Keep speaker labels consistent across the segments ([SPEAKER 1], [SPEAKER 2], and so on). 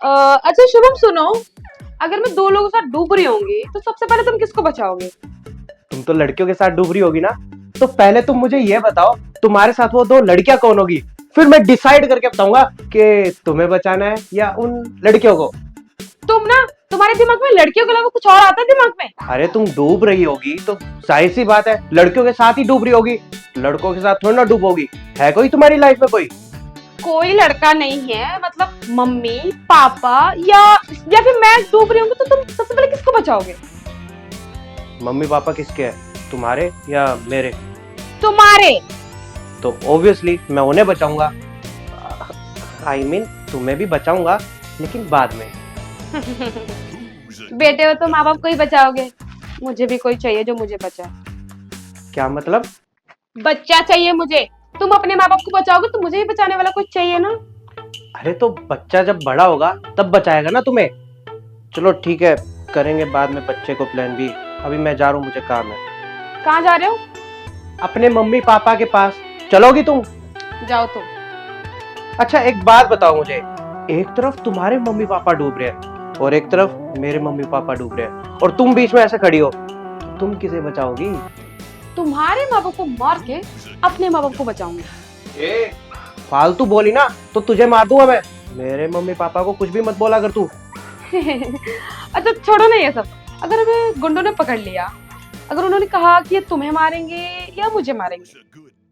[SPEAKER 1] अच्छा शुभम सुनो, अगर मैं दो लोगों के साथ डूब रही होंगी तो सबसे पहले तुम किसको बचाओगे?
[SPEAKER 2] तुम तो लड़कियों के साथ डूब रही होगी ना, तो पहले तुम मुझे ये बताओ तुम्हारे साथ वो दो लड़कियां कौन होगी। फिर मैं डिसाइड करके बताऊंगा कि तुम्हें बचाना है या उन लड़कियों को।
[SPEAKER 1] तुम ना, तुम्हारे दिमाग में लड़कियों के अलावा कुछ और आता है दिमाग में?
[SPEAKER 2] अरे तुम डूब रही होगी तो जाहिर सी बात है लड़कियों के साथ ही डूब रही होगी, लड़कों के साथ थोड़ी ना डूबोगी। है कोई तुम्हारी लाइफ में कोई?
[SPEAKER 1] कोई लड़का नहीं है, मतलब मम्मी पापा या फिर मैं डूब रही होंगी तो तुम सबसे पहले किसको बचाओगे?
[SPEAKER 2] मम्मी पापा किसके हैं, तुम्हारे या मेरे?
[SPEAKER 1] तुम्हारे।
[SPEAKER 2] तो ऑब्वियसली मैं उन्हें बचाऊंगा। आई मीन तुम्हें भी बचाऊंगा, लेकिन बाद में।
[SPEAKER 1] बेटे हो तो माँ बाप को ही बचाओगे, मुझे भी कोई चाहिए जो मुझे बचाए।
[SPEAKER 2] क्या मतलब?
[SPEAKER 1] बच्चा चाहिए मुझे। तुम अपने माँ बाप को बचाओगे तो मुझे भी बचाने वाला कुछ चाहिए ना।
[SPEAKER 2] अरे तो बच्चा जब बड़ा होगा तब बचाएगा ना तुम्हें। चलो ठीक है, करेंगे बाद में बच्चे को प्लान भी। अभी मैं जा रहा हूँ, मुझे काम है।
[SPEAKER 1] कहाँ जा रहे हो?
[SPEAKER 2] अपने मम्मी पापा के पास। चलोगी तुम?
[SPEAKER 1] जाओ तुम।
[SPEAKER 2] अच्छा एक बात बताओ मुझे, एक तरफ तुम्हारे मम्मी पापा डूब रहे हैं और एक तरफ मेरे मम्मी पापा डूब रहे हैं, और तुम बीच में ऐसे खड़ी हो, तो तुम किसे बचाओगी?
[SPEAKER 1] तुम्हारे माँ बाप को मार के अपने माँ बाप को बचाऊंगी।
[SPEAKER 2] फालतू बोली ना तो तुझे मार दूंगा मैं। मेरे मम्मी पापा को कुछ भी मत बोला अगर तू।
[SPEAKER 1] अच्छा छोड़ो ना ये सब। अगर हमें गुंडों ने पकड़ लिया, अगर उन्होंने कहा कि ये तुम्हें मारेंगे या मुझे मारेंगे,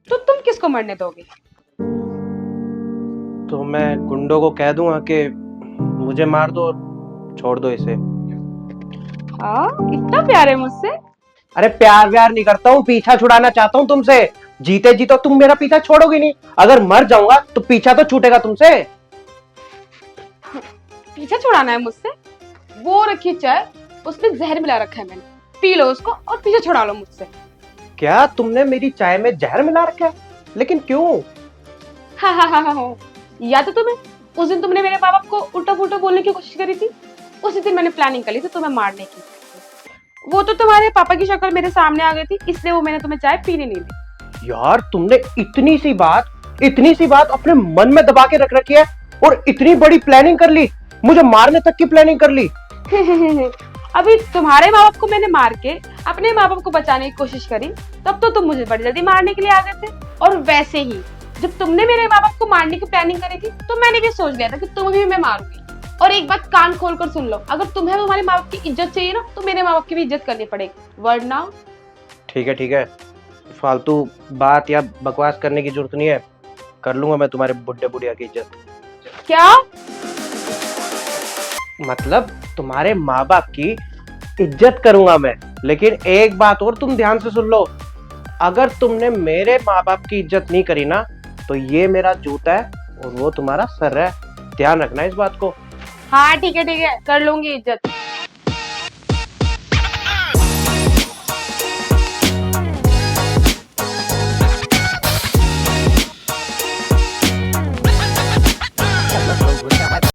[SPEAKER 1] तो तुम किसको मरने दोगे?
[SPEAKER 2] तो मैं गुंडों को कह दूंगा कि मुझे मार दो, छोड़ दो इसे।
[SPEAKER 1] हाँ, इतना प्यार है मुझसे।
[SPEAKER 2] अरे प्यार व्यार नहीं करता हूँ, पीछा छुड़ाना चाहता हूँ तुमसे। जीते जी तो तुम मेरा पीछा छोड़ोगी नहीं, अगर मर जाऊंगा तो पीछा तो छूटेगा तुमसे।
[SPEAKER 1] पीछा छुड़ाना है मुझसे? वो रखी चाय, उसमें जहर मिला रखा है मैंने, पी लो उसको और पीछा छुड़ा लो मुझसे।
[SPEAKER 2] क्या तुमने मेरी चाय में जहर मिला रखा है? लेकिन क्यों?
[SPEAKER 1] हाँ। या तो तुम्हें उस दिन तुमने मेरे माँ बाप को उल्टा पुल्टा बोलने की कोशिश करी थी, उसी दिन मैंने प्लानिंग कर ली थी तुम्हें मारने की। वो तो तुम्हारे पापा की शक्ल मेरे सामने आ गई थी, इसलिए वो मैंने तुम्हें चाय पीने नहीं दी।
[SPEAKER 2] यार तुमने इतनी सी बात अपने मन में दबा के रख रखी है और इतनी बड़ी प्लानिंग कर ली, मुझे मारने तक की प्लानिंग कर ली।
[SPEAKER 1] अभी तुम्हारे माँ बाप को मैंने मार के अपने माँ बाप को बचाने की कोशिश करी, तब तो तुम मुझे बड़ी जल्दी मारने के लिए आ गए थे। और वैसे ही जब तुमने मेरे माँ बाप को मारने की प्लानिंग करी थी, तो मैंने भी सोच लिया था कि तुम्हें भी मैं मारूंगी। और एक बात कान खोल कर सुन लो, अगर तुम्हें तुम्हारे माँ बाप की इज्जत चाहिए ना, तो मेरे माँ बाप की भी इज्जत करनी पड़ेगी, वरना।
[SPEAKER 2] ठीक है, फालतू बात या बकवास करने की जरूरत नहीं है, कर लूंगा मैं तुम्हारे बुड्ढे बुढ़िया की इज्जत।
[SPEAKER 1] क्या?
[SPEAKER 2] मतलब तुम्हारे माँ बाप की इज्जत करूंगा मैं, लेकिन एक बात और तुम ध्यान से सुन लो, अगर तुमने मेरे माँ बाप की इज्जत नहीं करी ना, तो ये मेरा जूता है और वो तुम्हारा सर है। ध्यान रखना इस बात को।
[SPEAKER 1] हाँ ठीक है, कर लूंगी इज्जत।